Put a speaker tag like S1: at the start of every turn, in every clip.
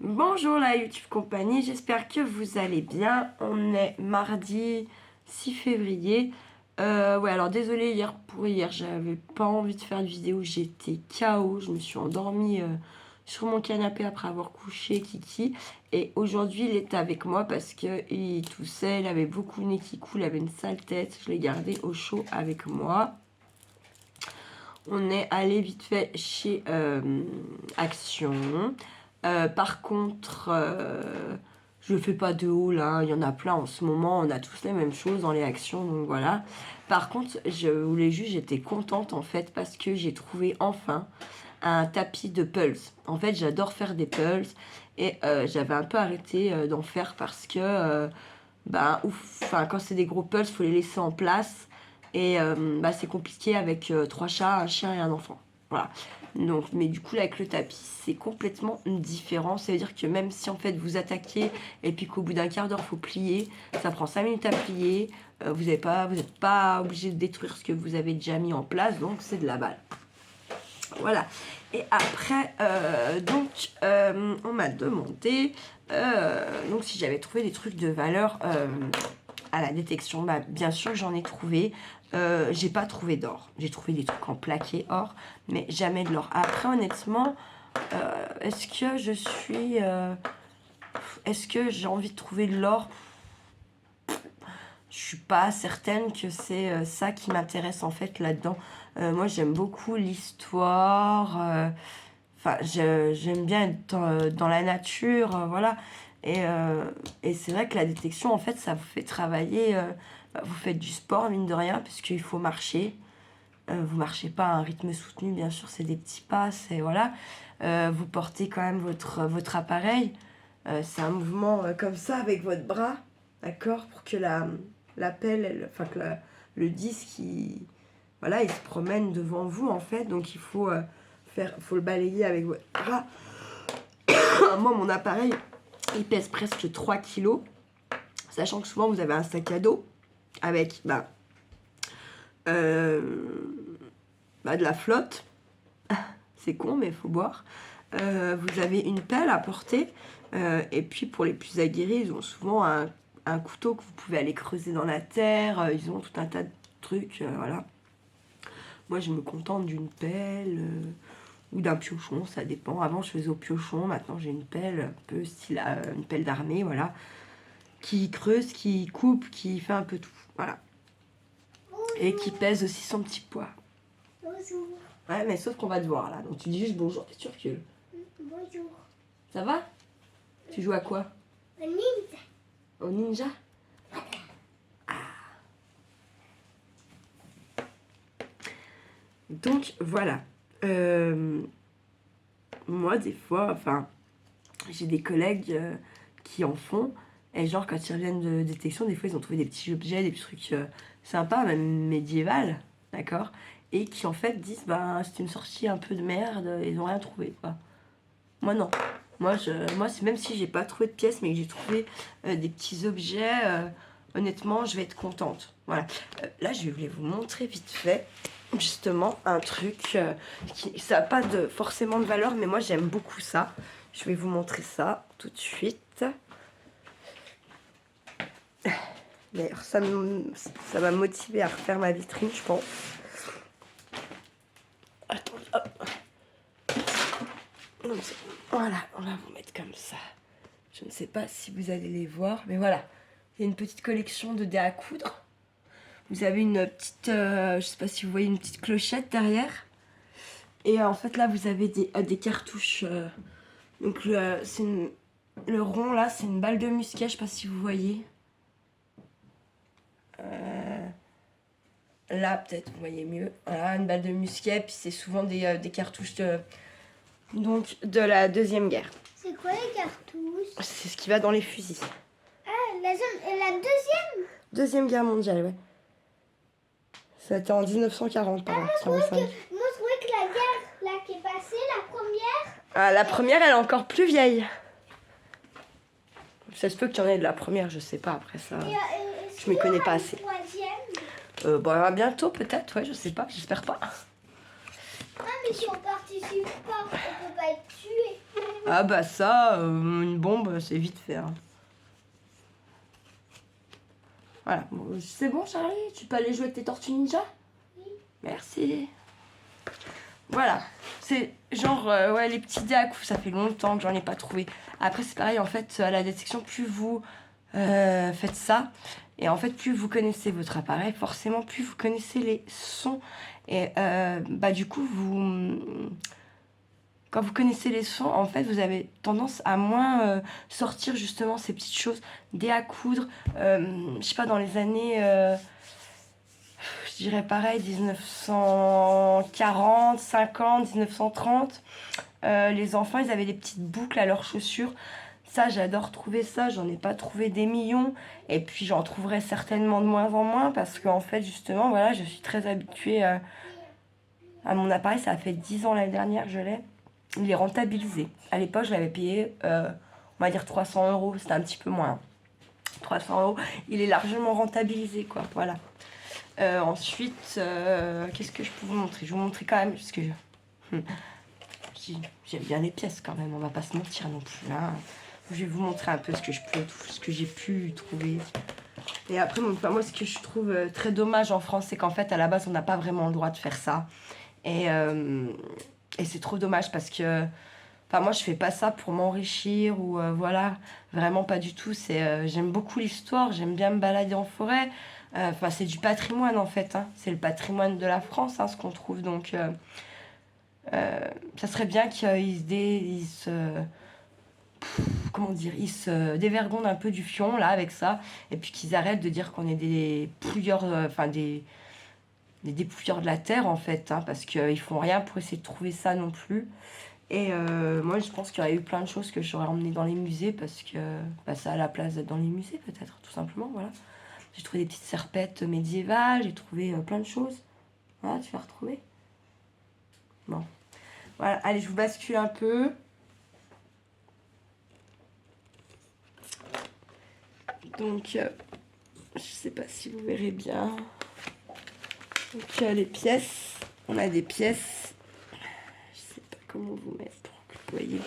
S1: Bonjour la YouTube compagnie, j'espère que vous allez bien. On est mardi 6 février. Ouais, alors désolé hier, j'avais pas envie de faire de vidéo, j'étais KO, je me suis endormie sur mon canapé après avoir couché Kiki. Et aujourd'hui, il est avec moi parce que il toussait, il avait beaucoup le nez qui coule, il avait une sale tête. Je l'ai gardé au chaud avec moi. On est allé vite fait chez Action. Par contre, je fais pas de haul, hein. Il y en a plein en ce moment, on a tous les mêmes choses dans les actions, donc voilà. Par contre, je voulais juste, j'étais contente en fait parce que j'ai trouvé enfin un tapis de pulse. En fait, j'adore faire des pulses et j'avais un peu arrêté d'en faire parce que, quand c'est des gros pulses, faut les laisser en place et c'est compliqué avec 3 chats, un chien et un enfant. Voilà. Donc, mais du coup, là, avec le tapis, c'est complètement différent. Ça veut dire que même si en fait vous attaquez et puis qu'au bout d'un quart d'heure, il faut plier, ça prend 5 minutes à plier. Vous n'êtes pas obligé de détruire ce que vous avez déjà mis en place, donc c'est de la balle. Voilà. Et après, on m'a demandé donc si j'avais trouvé des trucs de valeur à la détection. Bah, bien sûr, j'en ai trouvé. J'ai pas trouvé d'or. J'ai trouvé des trucs en plaqué or, mais jamais de l'or. Après, honnêtement, est-ce que j'ai envie de trouver de l'or? Je suis pas certaine que c'est ça qui m'intéresse en fait là-dedans. Moi, j'aime beaucoup l'histoire. J'aime bien être dans la nature, voilà. Et c'est vrai que la détection, en fait, ça vous fait travailler. Vous faites du sport, mine de rien, puisqu'il faut marcher. Vous marchez pas à un rythme soutenu, bien sûr, c'est des petits pas, c'est voilà. Vous portez quand même votre appareil. C'est un mouvement comme ça avec votre bras, d'accord, pour que la pelle, le disque, il se promène devant vous en fait. Donc il faut faut le balayer avec votre bras. Moi, mon appareil, il pèse presque 3 kilos, sachant que souvent vous avez un sac à dos avec de la flotte. C'est con, mais il faut boire. Vous avez une pelle à porter. Et puis pour les plus aguerris, ils ont souvent un couteau que vous pouvez aller creuser dans la terre. Ils ont tout un tas de trucs. Voilà. Moi, je me contente d'une pelle ou d'un piochon, ça dépend. Avant, je faisais au piochon. Maintenant, j'ai une pelle un peu style une pelle d'armée, voilà, qui creuse, qui coupe, qui fait un peu tout. Voilà. Et qui pèse aussi son petit poids.
S2: Bonjour.
S1: Ouais, mais sauf qu'on va te voir là. Donc tu dis juste bonjour, t'es sûr que...
S2: Bonjour.
S1: Ça va? Tu joues à quoi?
S2: Un ninja.
S1: Au ninja? Ah. Donc voilà. Moi, des fois, j'ai des collègues qui en font. Et genre, quand ils reviennent de détection, des fois, ils ont trouvé des petits objets, des petits trucs sympas, même médiéval, d'accord? Et qui en fait disent, c'est une sortie un peu de merde, ils n'ont rien trouvé, quoi. Moi, non. Moi, même si j'ai pas trouvé de pièces, mais que j'ai trouvé des petits objets, honnêtement, je vais être contente. Voilà. Là, je voulais vous montrer vite fait, justement, un truc ça n'a pas forcément de valeur, mais moi, j'aime beaucoup ça. Je vais vous montrer ça tout de suite. D'ailleurs, ça va me motiver à refaire ma vitrine, je pense. Attends, hop. Voilà, on va vous mettre comme ça. Je ne sais pas si vous allez les voir, mais voilà. Il y a une petite collection de dés à coudre. Vous avez une petite, je sais pas si vous voyez, une petite clochette derrière. Et en fait, là, vous avez des cartouches. Donc, le rond, là, c'est une balle de musquet. Je sais pas si vous voyez. Là, peut-être, vous voyez mieux. Voilà, une balle de musquet. Puis, c'est souvent des cartouches de la Deuxième Guerre.
S2: C'est quoi les cartouches?
S1: C'est ce qui va dans les fusils.
S2: Ah, la deuxième?
S1: Deuxième Guerre mondiale, ouais. C'était en 1940, pardon.
S2: Moi, je trouvais que la guerre là, qui est passée, la première...
S1: Ah, la première, elle est encore plus vieille. Ça se peut qu'il y en ait de la première, je sais pas, après ça. Je m'y connais pas assez.
S2: Troisième.
S1: Bientôt, peut-être, ouais, je sais pas, j'espère pas.
S2: Ah, mais si on participe pas, on peut pas être tué.
S1: Ah bah ça, une bombe, c'est vite fait. Hein. Voilà. Bon, c'est bon, Charlie? Tu peux aller jouer avec tes tortues ninja?
S2: Oui.
S1: Merci. Voilà. C'est genre, ouais, les petits dés à coups, ça fait longtemps que j'en ai pas trouvé. Après, c'est pareil, en fait, à la détection, plus vous faites ça, et en fait, plus vous connaissez votre appareil, forcément, plus vous connaissez les sons. Et bah du coup, quand vous connaissez les sons, en fait, vous avez tendance à moins sortir justement ces petites choses, dés à coudre, je sais pas, dans les années, je dirais pareil, 1940, 50, 1930, les enfants, ils avaient des petites boucles à leurs chaussures. Ça, j'adore trouver ça, j'en ai pas trouvé des millions, et puis j'en trouverai certainement de moins en moins, parce qu'en fait, justement, voilà, je suis très habituée à mon appareil, ça a fait 10 ans l'année dernière que je l'ai. Il est rentabilisé. À l'époque, je l'avais payé, on va dire 300 euros, c'était un petit peu moins. 300 euros, il est largement rentabilisé, quoi, voilà. Ensuite, qu'est-ce que je peux vous montrer? Je vais vous montrer quand même, parce que j'aime bien les pièces quand même, on va pas se mentir non plus. Hein. Je vais vous montrer un peu ce que j'ai pu trouver. Et après, moi, ce que je trouve très dommage en France, c'est qu'en fait, à la base, on n'a pas vraiment le droit de faire ça. Et c'est trop dommage parce que... Enfin, moi, je fais pas ça pour m'enrichir ou voilà, vraiment pas du tout. J'aime beaucoup l'histoire, j'aime bien me balader en forêt. Enfin, c'est du patrimoine en fait. Hein. C'est le patrimoine de la France, hein, ce qu'on trouve. Donc, ça serait bien qu'ils se comment dire, ils se dévergondent un peu du fion là avec ça, et puis qu'ils arrêtent de dire qu'on est des pouilleurs, enfin des dépouilleurs de la terre en fait, hein, parce qu'ils font rien pour essayer de trouver ça non plus. Et moi je pense qu'il y aurait eu plein de choses que j'aurais emmenées dans les musées parce que bah, ça a la place d'être dans les musées peut-être, tout simplement, voilà. J'ai trouvé des petites serpettes médiévales, j'ai trouvé plein de choses. Voilà, tu vas retrouver. Bon. Voilà, allez, je vous bascule un peu. Donc, je sais pas si vous verrez bien. Donc, les pièces. On a des pièces. Je sais pas comment vous mettre pour que vous voyez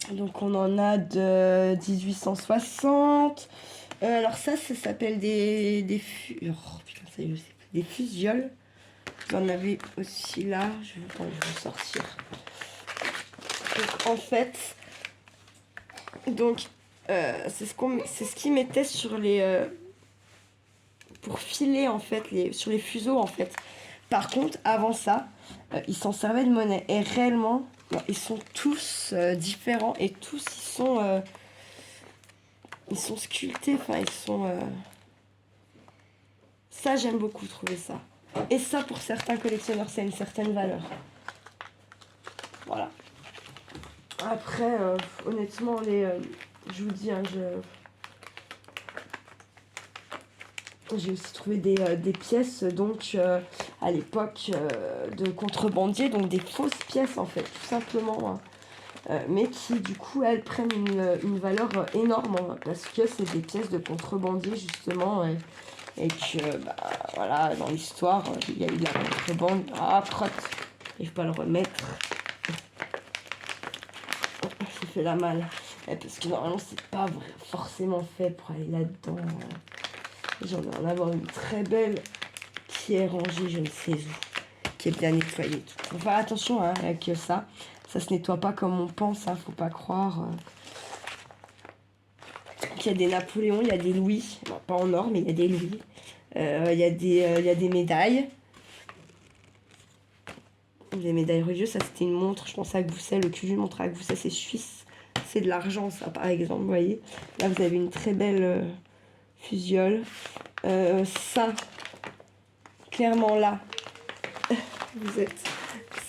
S1: bien. Donc, on en a de 1860. Alors, ça s'appelle des fusioles. Vous en avez aussi là. Je vais vous sortir. Donc, en fait. Donc, c'est ce qu'ils mettaient sur les... pour filer, en fait, sur les fuseaux, en fait. Par contre, avant ça, ils s'en servaient de monnaie. Et réellement, ils sont tous différents. Et tous, ils sont sculptés. Enfin, ils sont... Ça, j'aime beaucoup trouver ça. Et ça, pour certains collectionneurs, c'est une certaine valeur. Voilà. Après, honnêtement, je vous dis, hein, j'ai aussi trouvé des pièces, donc, à l'époque, de contrebandiers, donc des fausses pièces, en fait, tout simplement. Hein. Mais qui, du coup, elles prennent une valeur énorme, hein, parce que c'est des pièces de contrebandiers, justement, et que, bah, voilà, dans l'histoire, il y a eu de la contrebande. Ah, crotte! Et je vais pas le remettre. Ça fait la malle. Parce que normalement, c'est pas forcément fait pour aller là-dedans. J'en ai en avoir une très belle qui est rangée, je ne sais où, qui est bien nettoyée. Faut faire attention hein, avec ça. Ça se nettoie pas comme on pense, hein, faut pas croire. Il y a des Napoléons, il y a des Louis. Bon, pas en or, mais il y a des Louis. Il y a des médailles. Des médailles religieuses, ça c'était une montre, je pense à Gousset, le cul d'une montre à Gousset, c'est suisse. C'est de l'argent, ça, par exemple, vous voyez. Là, vous avez une très belle fusiole. Ça, clairement là, vous êtes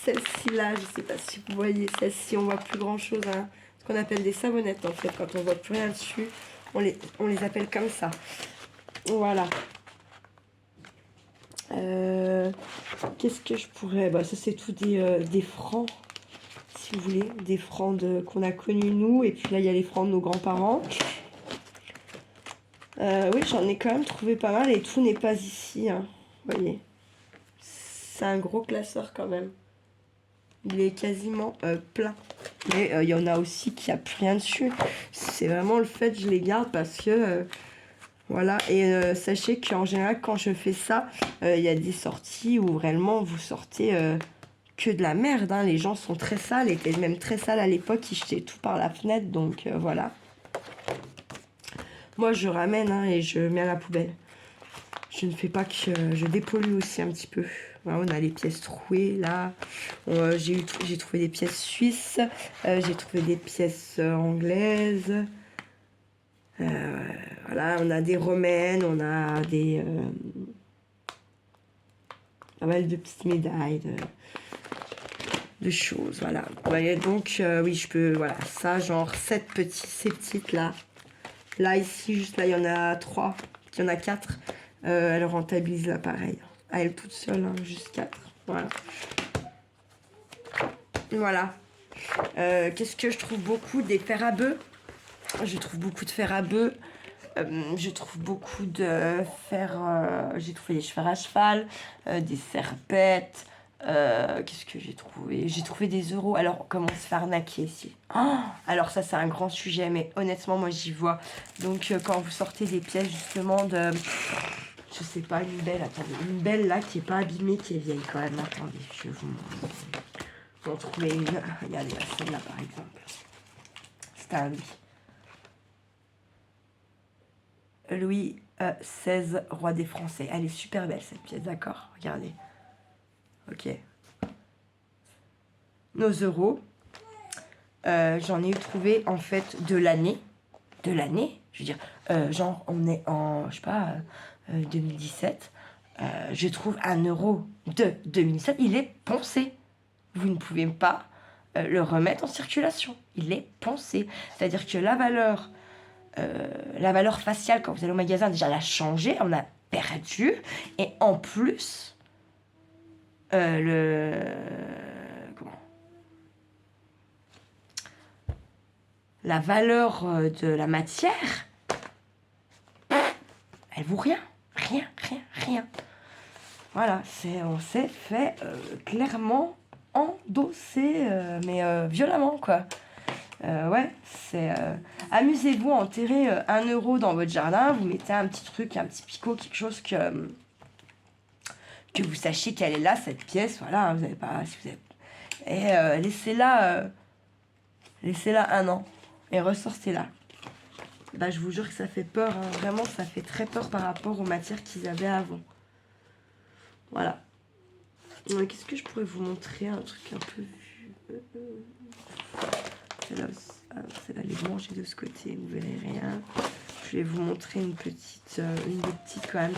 S1: celle-ci là, je sais pas si vous voyez, celle-ci, on voit plus grand-chose, hein. Ce qu'on appelle des savonnettes, en fait. Quand on voit plus rien dessus, on les appelle comme ça. Voilà. Qu'est-ce que je pourrais... Bah, ça, c'est tout des francs, si vous voulez. Des francs qu'on a connus, nous. Et puis là, il y a les francs de nos grands-parents. Oui, j'en ai quand même trouvé pas mal. Et tout n'est pas ici, hein. Vous voyez. c'est un gros classeur quand même. Il est quasiment plein. Mais il y en a aussi qui a plus rien dessus. C'est vraiment le fait que je les garde parce que... voilà. Et sachez qu'en général, quand je fais ça, il y a des sorties où réellement vous sortez que de la merde. Hein. Les gens sont très sales, étaient même très sales à l'époque. Ils jetaient tout par la fenêtre. Donc voilà. Moi, je ramène hein, et je mets à la poubelle. Je ne fais pas que je dépollue aussi un petit peu. Voilà, on a les pièces trouées là. J'ai trouvé des pièces suisses. J'ai trouvé des pièces anglaises. Voilà, on a des romaines, on a des pas mal de petites médailles, de choses. Voilà. Vous voyez, donc oui, je peux. Voilà, ça, genre ces petites là. Là, ici, juste là, il y en a 3. Il y en a 4. Elle rentabilise l'appareil. À elle toute seule, hein, juste 4. Voilà. Voilà. Qu'est-ce que je trouve beaucoup? Des fers à bœufs. Je trouve beaucoup de fer à bœufs. Je trouve beaucoup de fer. J'ai trouvé des chevaux à cheval, des serpettes. Qu'est-ce que j'ai trouvé? J'ai trouvé des euros. Alors, comment se faire arnaquer ici? Oh, alors, ça, c'est un grand sujet, mais honnêtement, moi, j'y vois. Donc, quand vous sortez des pièces, justement, de. Je sais pas, une belle, attendez. Une belle, là, qui est pas abîmée, qui est vieille quand même. Attendez, je vais vous en trouver une. Regardez, celle-là, par exemple. C'est un lit. Louis XVI, roi des Français. Elle est super belle cette pièce, d'accord? Regardez. Ok. Nos euros. J'en ai trouvé en fait de l'année. De l'année, je veux dire. Genre, on est en, je sais pas, 2017. Je trouve 1 euro de 2017. Il est poncé. Vous ne pouvez pas le remettre en circulation. Il est poncé. C'est-à-dire que la valeur faciale, quand vous allez au magasin, déjà, elle a changé, on a perdu. Et en plus, la valeur de la matière, elle vaut rien. Rien, rien, rien. Voilà, on s'est fait clairement endosser, mais violemment, quoi. Ouais, c'est... amusez-vous à enterrer 1 euro dans votre jardin, vous mettez un petit truc, un petit picot, quelque chose que vous sachiez qu'elle est là, cette pièce, voilà, hein, vous n'avez pas... Si vous avez, et laissez-la 1 an, et ressortez-la. Bah, je vous jure que ça fait peur, hein, vraiment, ça fait très peur par rapport aux matières qu'ils avaient avant. Voilà. Qu'est-ce que je pourrais vous montrer? Un truc un peu vu. Celle-là, elle est blanche de ce côté, vous verrez rien. Je vais vous montrer une des petites quand même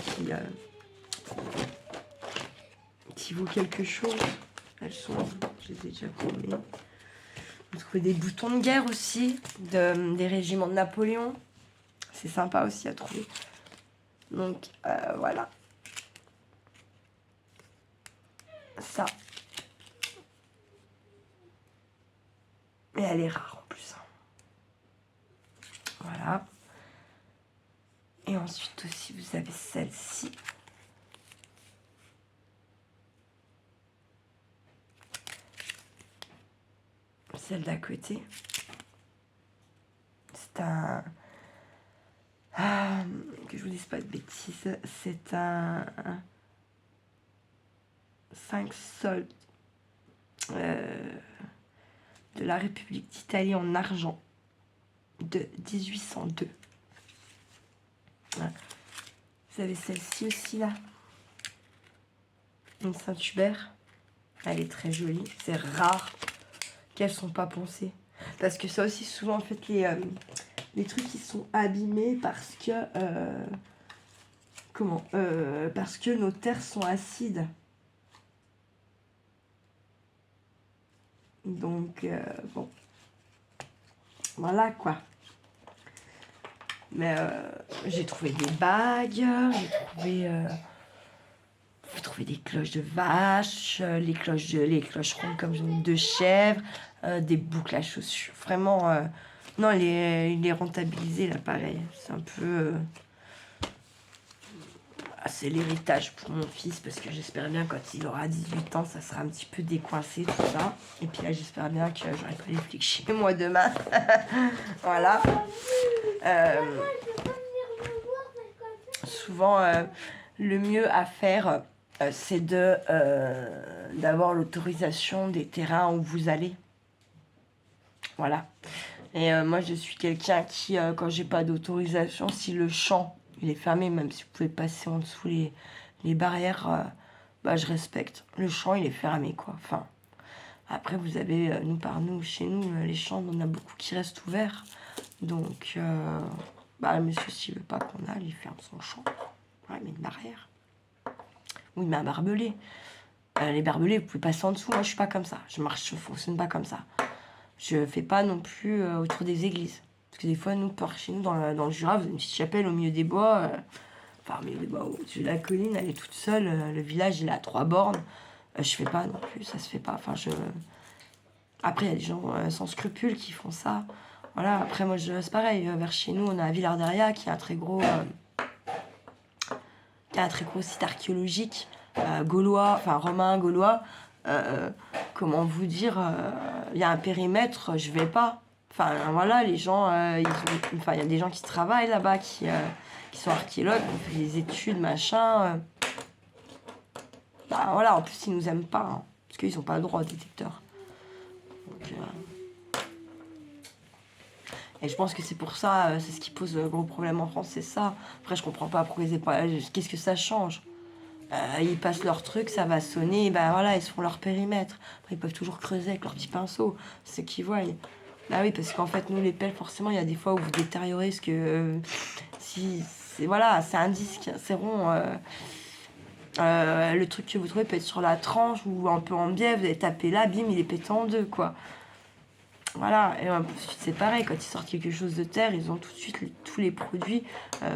S1: qui vaut quelque chose. Elles sont, je les ai déjà paumées. Vous trouvez des boutons de guerre aussi, des régiments de Napoléon. C'est sympa aussi à trouver. Donc voilà. Ça. Et elle est rare en plus. Voilà. Et ensuite aussi, vous avez celle-ci. Celle d'à côté. C'est un... que je vous dise pas de bêtises. C'est un 5 soldes de la République d'Italie en argent de 1802. Voilà. Vous avez celle-ci aussi là. Une Saint-Hubert. Elle est très jolie. C'est rare qu'elles sont pas poncées. Parce que ça aussi, souvent, en fait, les trucs qui sont abîmés parce que... parce que nos terres sont acides. Donc, bon. Voilà, quoi. Mais j'ai trouvé des bagues, j'ai trouvé des cloches de vache, les cloches rondes comme de chèvre, des boucles à chaussures. Vraiment, non, il est rentabilisé là, pareil. C'est un peu... c'est l'héritage pour mon fils, parce que j'espère bien quand il aura 18 ans, ça sera un petit peu décoincé tout ça. Et puis là, j'espère bien que j'aurai pas les flics chez moi demain. Voilà. Souvent, le mieux à faire, c'est d'avoir l'autorisation des terrains où vous allez. Voilà. Et moi, je suis quelqu'un qui, quand j'ai pas d'autorisation, si le champ il est fermé, même si vous pouvez passer en dessous les barrières, bah, je respecte. Le champ, il est fermé, quoi. Enfin, après, vous avez, chez nous, les champs, on en a beaucoup qui restent ouverts. Donc, bah, monsieur, s'il veut pas qu'on aille, il ferme son champ. Ouais, il met une barrière. Ou il met un barbelé. Les barbelés, vous pouvez passer en dessous. Moi, je suis pas comme ça. Je fonctionne pas comme ça. Je fais pas non plus autour des églises. Parce que des fois, nous, par chez nous, dans le Jura, vous avez une petite chapelle au milieu des bois. Enfin, au milieu des bois, au-dessus de la colline, elle est toute seule. Le village, il a 3 bornes. Je fais pas non plus, ça se fait pas. Enfin, Après, il y a des gens sans scrupules qui font ça. Voilà, après, moi, c'est pareil. Vers chez nous, on a Villarderia, qui est un très gros site archéologique gaulois, enfin romain, gaulois. Comment vous dire, il y a un périmètre, je vais pas. Enfin, voilà, les gens, il y a des gens qui travaillent là-bas, qui sont archéologues, qui font des études, machin. Bah voilà, en plus, ils nous aiment pas, hein, parce qu'ils n'ont pas le droit au détecteur. Donc, et je pense que c'est pour ça, c'est ce qui pose gros problème en France, c'est ça. Après, je comprends pas pourquoi ils pas. Qu'est-ce que ça change? Ils passent leur truc, ça va sonner, et ben voilà, ils se font leur périmètre. Après, ils peuvent toujours creuser avec leur petit pinceau, c'est ce qu'ils voient. Bah oui, parce qu'en fait, nous, les pelles, forcément, il y a des fois où vous détériorez, parce que voilà, c'est un disque, c'est rond. Le truc que vous trouvez peut être sur la tranche ou un peu en biais, vous allez taper là, bim, il est pété en deux, quoi. Voilà, et ensuite c'est pareil, quand ils sortent quelque chose de terre, ils ont tout de suite tous les produits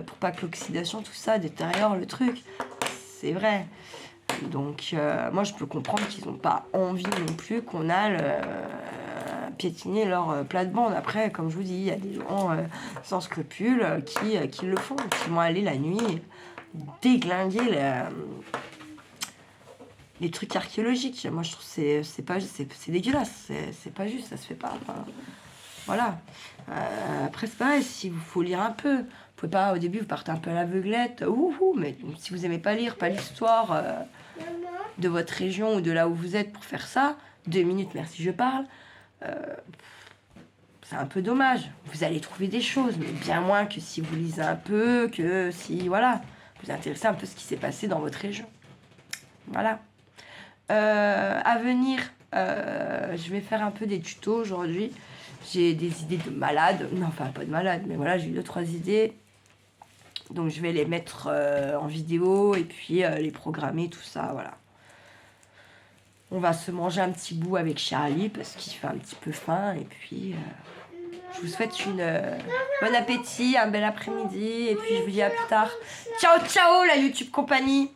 S1: pour pas que l'oxydation, tout ça, détériore le truc. C'est vrai. Donc, moi, je peux comprendre qu'ils n'ont pas envie non plus qu'on aille piétiner leur plate-bande. Après, comme je vous dis, il y a des gens sans scrupules qui le font, qui vont aller la nuit déglinguer les trucs archéologiques. Moi, je trouve que c'est dégueulasse. C'est pas juste, ça se fait pas. Enfin, voilà. Après, c'est pareil, si vous faut lire un peu. Vous pouvez pas, au début, vous partez un peu à l'aveuglette. Mais si vous aimez pas lire, pas l'histoire de votre région ou de là où vous êtes pour faire ça, 2 minutes, merci, je parle. C'est un peu dommage. Vous allez trouver des choses, mais bien moins que si vous lisez un peu, que si, voilà, vous intéressez un peu ce qui s'est passé dans votre région. Voilà. À venir, je vais faire un peu des tutos aujourd'hui. J'ai des idées de malade. Non, enfin, pas de malade, mais voilà, j'ai eu 2-3 idées. Donc, je vais les mettre en vidéo et puis les programmer, tout ça, voilà. On va se manger un petit bout avec Charlie parce qu'il fait un petit peu faim. Et puis, je vous souhaite bon appétit, un bel après-midi. Et puis, je vous dis à plus tard. Ciao, ciao, la YouTube compagnie!